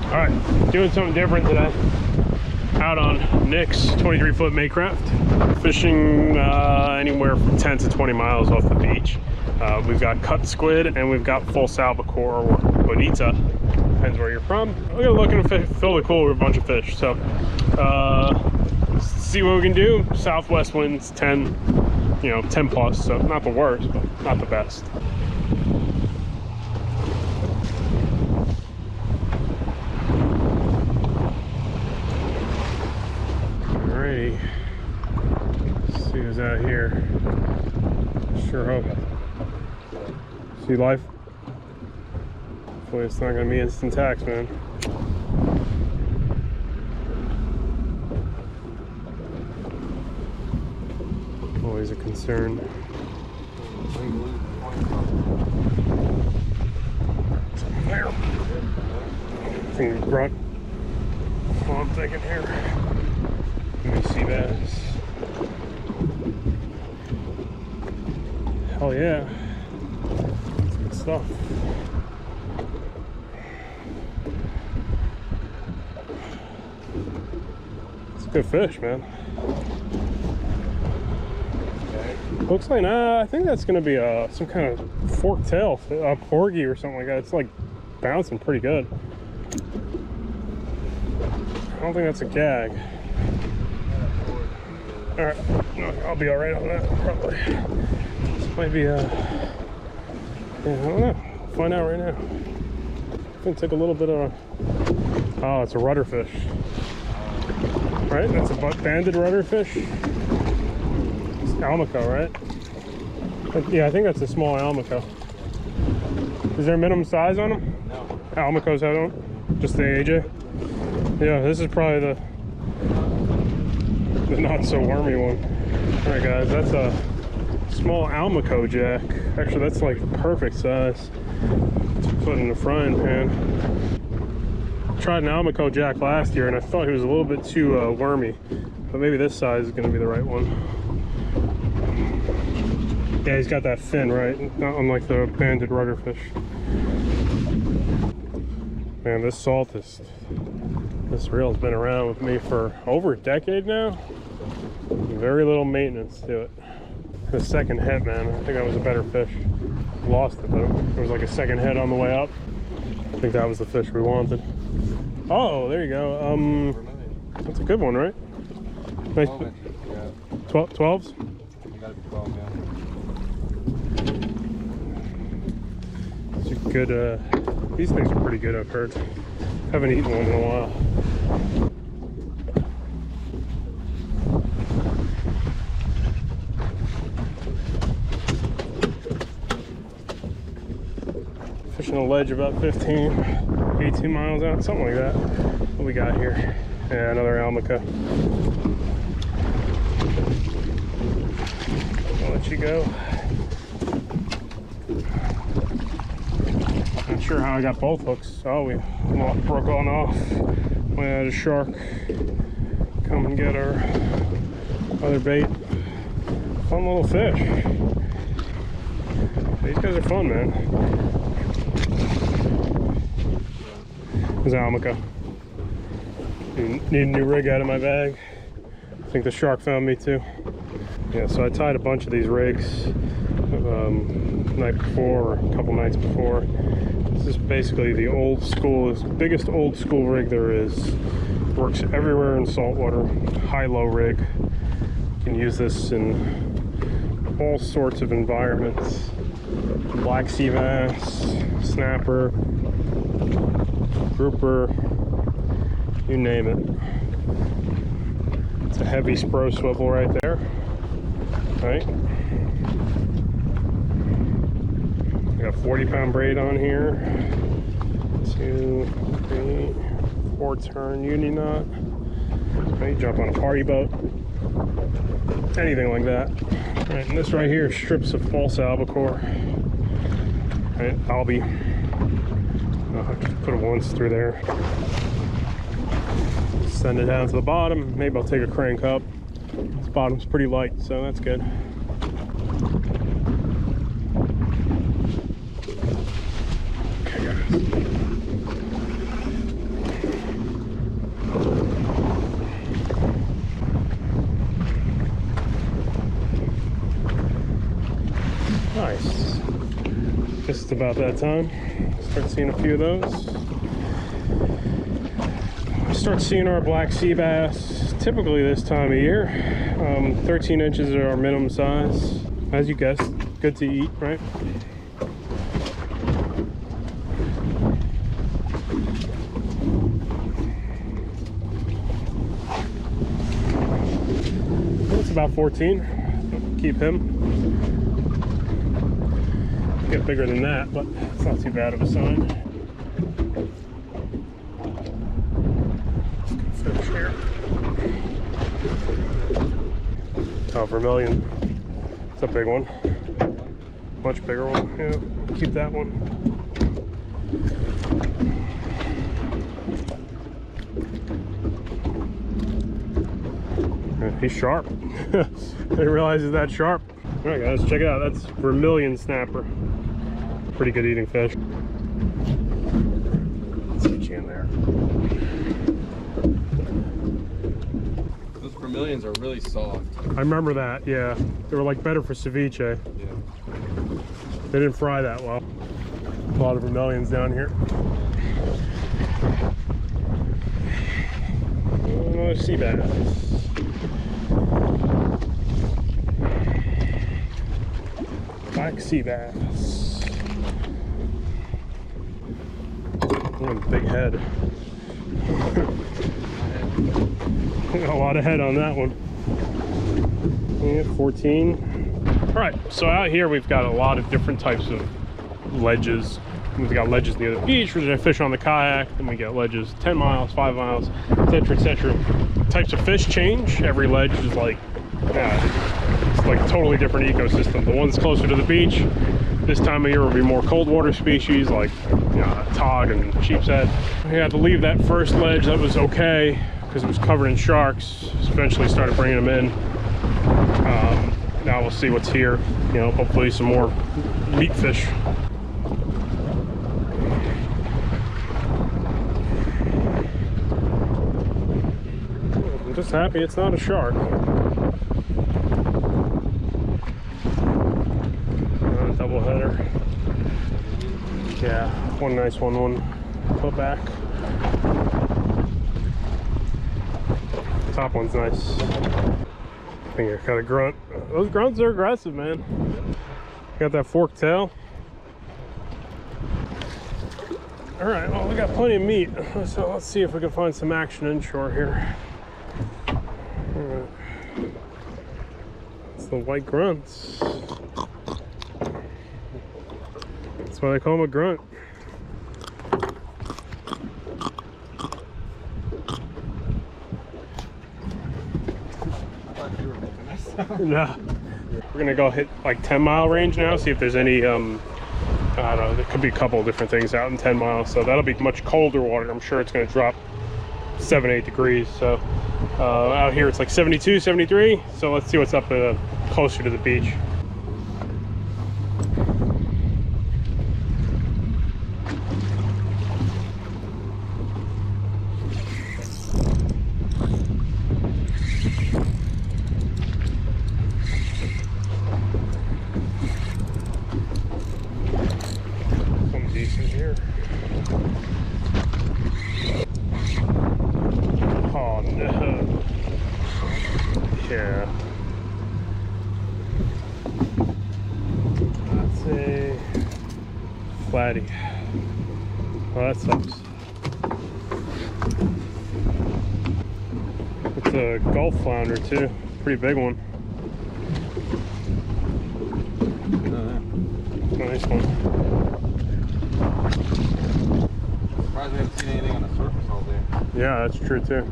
All right, doing something different today. Out on Nick's 23-foot Maycraft, fishing anywhere from 10 to 20 miles off the beach. We've got cut squid and we've got false albacore or bonita, depends where you're from. We're gonna look and fill the cooler with a bunch of fish. So see what we can do. Southwest winds 10, 10 plus, so not the worst, but not the best. Alrighty, let's see who's out here. Sure hope. See life? Hopefully it's not gonna be instant tax, man. Always a concern. Something there. I think we brought. Well, I'm thinking here. Let me see bass. Hell yeah. That's good stuff. It's a good fish, man. Looks like, I think that's gonna be some kind of forked tail, a porgy or something like that. It's like bouncing pretty good. I don't think that's a gag. All right, I'll be all right on that probably. This might be yeah, I don't know. I'll find out right now. I think take a little bit of oh, it's a rudder fish. Right, that's a banded rudder fish. Almaco, right? Yeah, I think that's a small Almaco. Is there a minimum size on them? No. Almacos have them? Just the AJ? Yeah, this is probably the not so wormy one. Alright guys, that's a small Almaco jack. Actually, that's like the perfect size to put in the frying pan. Tried an Almaco jack last year and I thought he was a little bit too wormy. But maybe this size is going to be the right one. Yeah, he's got that fin, right? Not unlike the banded rudder fish. Man, this reel's been around with me for over a decade now. Very little maintenance to it. The second hit, man, I think that was a better fish. Lost it though. There was like a second hit on the way up. I think that was the fish we wanted. Oh, there you go. That's a good one, right? Nice. 12s? You gotta be 12, yeah. Good, these things are pretty good, I've heard. Haven't eaten one in a while. Fishing a ledge about 15, 18 miles out, something like that. What we got here? Yeah, another Almaco. I'll let you go. Not sure how I got both hooks. Oh, we broke on off. We had a shark come and get our other bait. Fun little fish. These guys are fun, man. There's an Almaco. Need a new rig out of my bag. I think the shark found me too. Yeah, so I tied a bunch of these rigs the night before, or a couple nights before. This is basically the old school, biggest old school rig there is. Works everywhere in saltwater, high-low rig. You can use this in all sorts of environments. Black sea bass, snapper, grouper, you name it. It's a heavy spro swivel right there, right? We got 40-pound braid on here. 2, 3, 4 turn uni knot. Right, jump on a party boat. Anything like that. Right, and this right here is strips of false albacore. Right, I'll just put it once through there. Send it down to the bottom. Maybe I'll take a crank up. This bottom's pretty light, so that's good. Okay, guys. guess it's about that time. Start seeing a few of those. Start seeing our black sea bass typically this time of year. 13 inches are our minimum size. As you guessed, good to eat, right? It's about 14. Keep him. Get bigger than that, but it's not too bad of a sign. Fish here. Oh, vermilion. It's a big one. Much bigger one. Yeah, keep that one. He's sharp. I didn't realize he's that sharp. All right, guys, check it out. That's vermilion snapper. Pretty good eating fish. Let's get you in there. Those vermilions are really soft. I remember that, yeah. They were like better for ceviche. Yeah. They didn't fry that well. A lot of vermilions down here. Another sea bass. Black sea bass. Big head. A lot of head on that one. Yeah, 14. All right, so out here we've got a lot of different types of ledges. We've got ledges near the beach where I fish on the kayak, and we get ledges 10 miles, 5 miles, etc., etc. Types of fish change. Every ledge is like, it's like a totally different ecosystem. The ones closer to the beach this time of year will be more cold water species like tog and sheep's head. I had to leave that first ledge. That was okay because it was covered in sharks. Eventually started bringing them in. Now we'll see what's here. Hopefully some more meat fish. I'm just happy it's not a shark. Double header. Yeah, one nice one put back. Top one's nice. I think I got a grunt. Those grunts are aggressive, man. Got that forked tail. All right, well, we got plenty of meat, so let's see if we can find some action inshore here. All right. It's the white grunts. That's why they call him a grunt. No. We're gonna go hit like 10-mile range now, see if there's any I don't know, there could be a couple of different things out in 10 miles, so that'll be much colder water. I'm sure it's gonna drop 7-8 degrees. So out here it's like 72, 73, so let's see what's up closer to the beach. Decent here. Oh no. Yeah. That's a flatty. Well, that sucks. It's a Gulf flounder too. Pretty big one. Nice one. Surprised we haven't seen anything on the surface all day. Yeah, that's true too.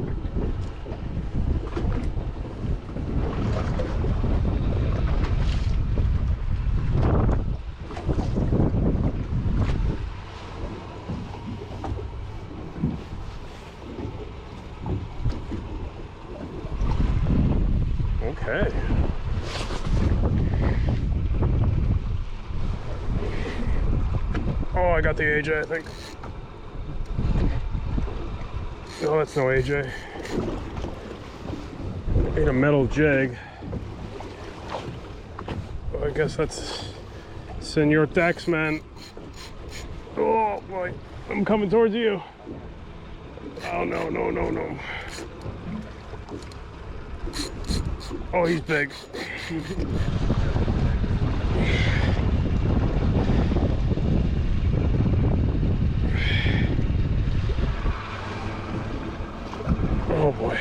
Okay. Oh, I got the AJ, I think. No, that's no AJ. Ate a metal jig. I guess that's Senor Taxman. Oh boy, I'm coming towards you. Oh no, no, no, no. Oh, he's big. Oh boy.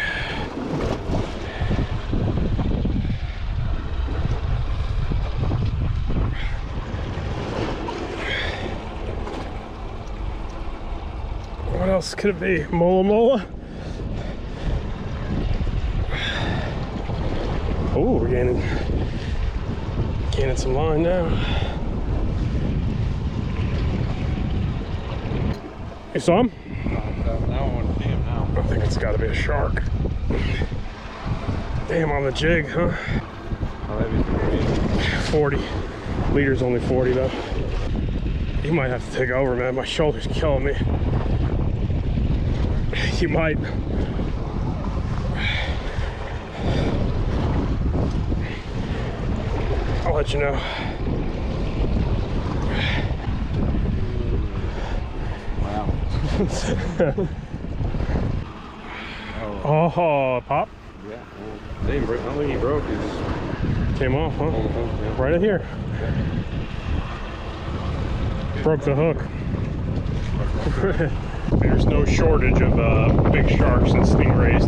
What else could it be? Mola mola? Oh, we're gaining some line now. You saw him? Now I want to see him now. I think it's got to be a shark. Damn, on the jig, huh? How heavy is it? 40. Leader's only 40 though. You might have to take over, man. My shoulder's killing me. You might. I'll let you know. Wow. Oh, pop. Yeah. Well, I don't think he broke his. Came off, huh? Yeah. Right in here. Broke the hook. There's no shortage of big sharks and stingrays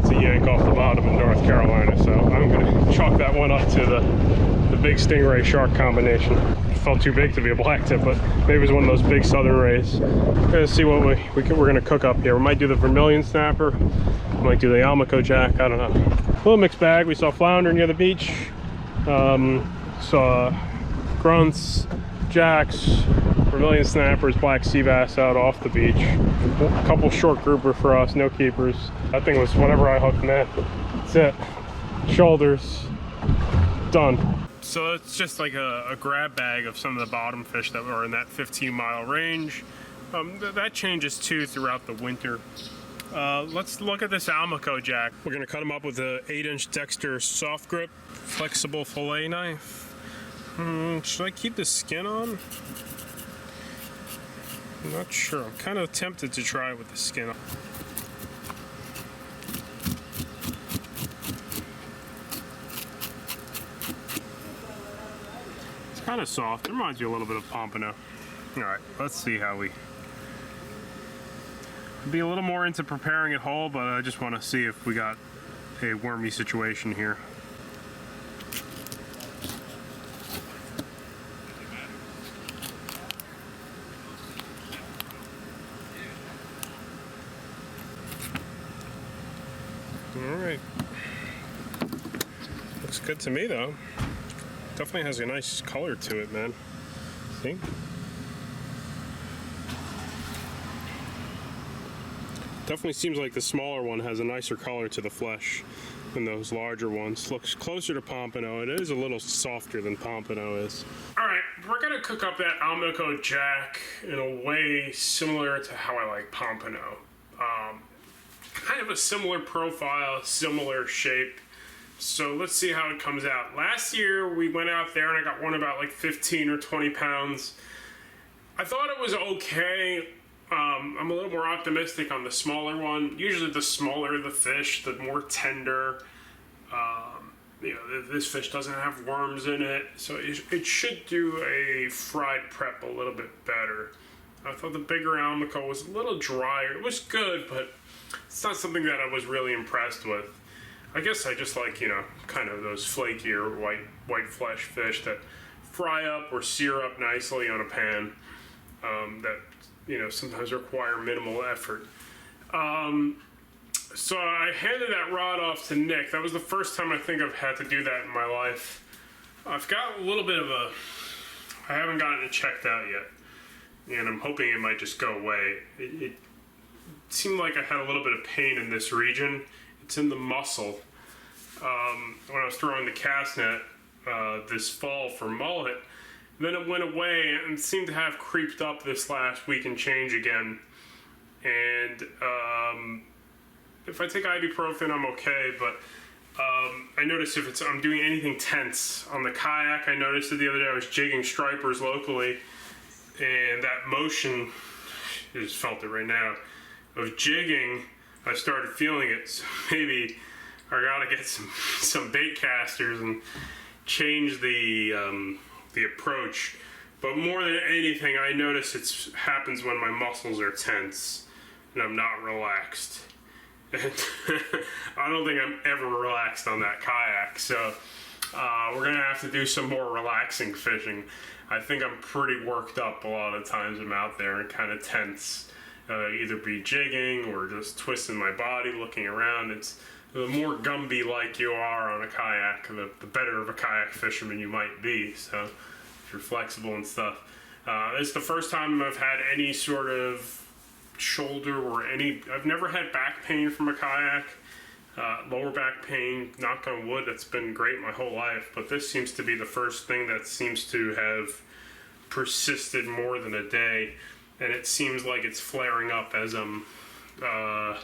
to yank off the bottom in North Carolina, so I'm going to chalk that one up to the big stingray shark combination. It felt too big to be a blacktip, but maybe it was one of those big southern rays. We're going to see what we're going to cook up here. We might do the vermilion snapper, we might do the Almaco jack, I don't know. A little mixed bag. We saw flounder near the beach, saw grunts, jacks, vermilion snappers, black sea bass out off the beach. A couple short grouper for us, no keepers. That thing was whatever I hooked, man. That's it. Shoulders, done. So it's just like a grab bag of some of the bottom fish that were in that 15-mile range. That changes too throughout the winter. Let's look at this Almaco jack. We're gonna cut him up with an 8-inch Dexter soft grip, flexible fillet knife. Should I keep the skin on? I'm not sure. I'm kind of tempted to try it with the skin on. It's kind of soft. It reminds you a little bit of pompano. All right, let's see how we... Be a little more into preparing it whole, but I just want to see if we got a wormy situation here. Alright. Looks good to me though. Definitely has a nice color to it, man. See? Definitely seems like the smaller one has a nicer color to the flesh than those larger ones. Looks closer to pompano. It is a little softer than pompano is. Alright, we're gonna cook up that Almaco jack in a way similar to how I like pompano. Kind of a similar profile, similar shape. So let's see how it comes out. Last year we went out there and I got one about like 15 or 20 pounds. I thought it was okay. I'm a little more optimistic on the smaller one. Usually the smaller the fish, the more tender. You know, this fish doesn't have worms in it, so it should do a fried prep a little bit better. I thought the bigger Almaco was a little drier. It was good, but it's not something that I was really impressed with. I guess I just like, you know, kind of those flakier white flesh fish that fry up or sear up nicely on a pan. That, you know, sometimes require minimal effort. So I handed that rod off to Nick. That was the first time I think I've had to do that in my life. I've got a little bit of I haven't gotten it checked out yet, and I'm hoping it might just go away. It seemed like I had a little bit of pain in this region. It's in the muscle. When I was throwing the cast net this fall for mullet, then it went away and seemed to have creeped up this last week and change again. And if I take ibuprofen, I'm okay, but I noticed if I'm doing anything tense on the kayak, I noticed it the other day. I was jigging stripers locally, And that motion, you just felt it right now, of jigging, I started feeling it. So maybe I gotta get some bait casters and change the approach. But more than anything, I notice it happens when my muscles are tense and I'm not relaxed. And I don't think I'm ever relaxed on that kayak, so we're gonna have to do some more relaxing fishing. I think I'm pretty worked up a lot of times I'm out there and kind of tense. Either be jigging or just twisting my body, looking around. It's the more Gumby like you are on a kayak, the better of a kayak fisherman you might be. So if you're flexible and stuff. It's the first time I've had any sort of shoulder or I've never had back pain from a kayak. Lower back pain, knock on wood, that's been great my whole life, but this seems to be the first thing that seems to have persisted more than a day, and it seems like it's flaring up as I'm, how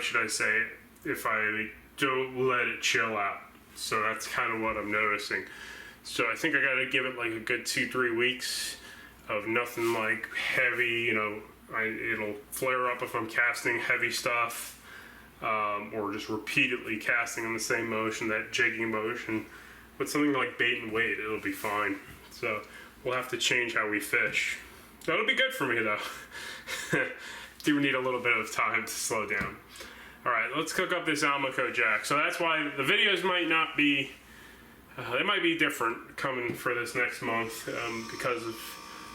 should I say it, if I don't let it chill out. So that's kind of what I'm noticing. So I think I gotta give it like a good 2-3 weeks of nothing like heavy, you know, it'll flare up if I'm casting heavy stuff. Or just repeatedly casting in the same motion, that jigging motion. With something like bait and weight, it'll be fine. So we'll have to change how we fish. That'll be good for me though. Do need a little bit of time to slow down. Alright, let's cook up this Almaco jack. So that's why the videos might not be, they might be different coming for this next month because of,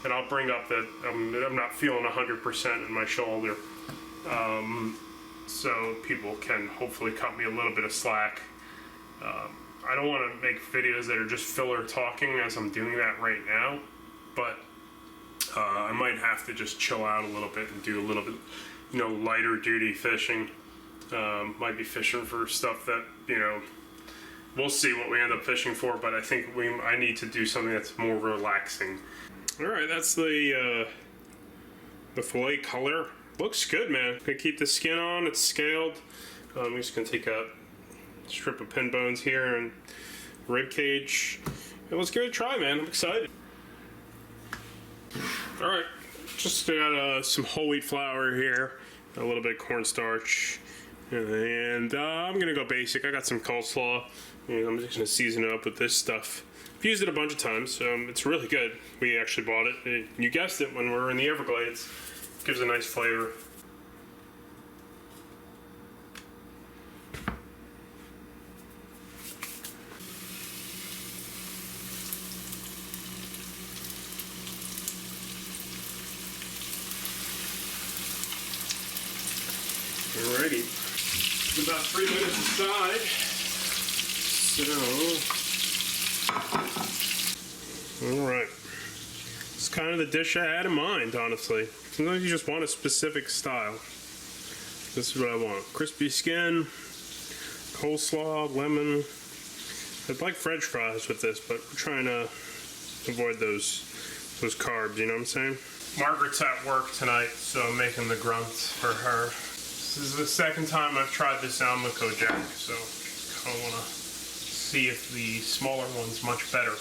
and I'll bring up that I'm not feeling 100% in my shoulder. So people can hopefully cut me a little bit of slack. I don't want to make videos that are just filler talking as I'm doing that right now, but I might have to just chill out a little bit and do a little bit, you know, lighter duty fishing. Might be fishing for stuff that, you know, we'll see what we end up fishing for, but I think I need to do something that's more relaxing. All right, that's the fillet color. Looks good, man. Gonna keep the skin on, it's scaled. I'm just gonna take a strip of pin bones here and rib cage. And let's give it a try, man. I'm excited. All right, just got some whole wheat flour here, a little bit of cornstarch, and I'm gonna go basic. I got some coleslaw, and I'm just gonna season it up with this stuff. I've used it a bunch of times, so it's really good. We actually bought it. You guessed it, when we were in the Everglades. Gives a nice flavor. Alrighty. It's about 3 minutes aside. So, alright. It's kind of the dish I had in mind, honestly. Sometimes you just want a specific style. This is what I want. Crispy skin, coleslaw, lemon. I'd like French fries with this, but we're trying to avoid those carbs, you know what I'm saying? Margaret's at work tonight, so I'm making the grunts for her. This is the second time I've tried this Almaco jack, so I kind of want to see if the smaller one's much better.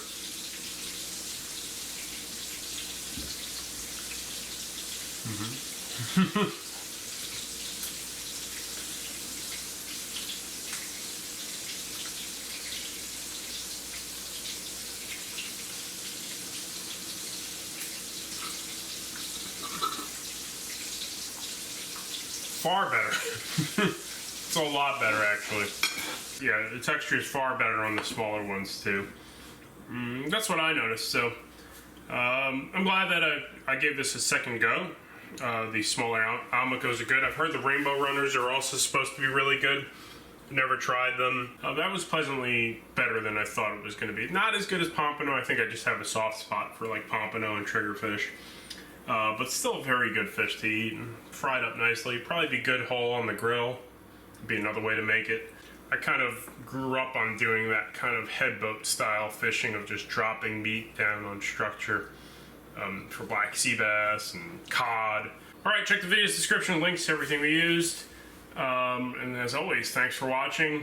Far better. It's a lot better, actually. Yeah, the texture is far better on the smaller ones too. That's what I noticed. So I'm glad that I gave this a second go. The smaller Almacos are good. I've heard the Rainbow Runners are also supposed to be really good. Never tried them. That was pleasantly better than I thought it was going to be. Not as good as Pompano. I think I just have a soft spot for like Pompano and triggerfish. But still a very good fish to eat and fried up nicely. Probably be good whole on the grill. Be another way to make it. I kind of grew up on doing that kind of headboat style fishing of just dropping meat down on structure for black sea bass and cod. Alright, check the video's description, links to everything we used. And as always, thanks for watching.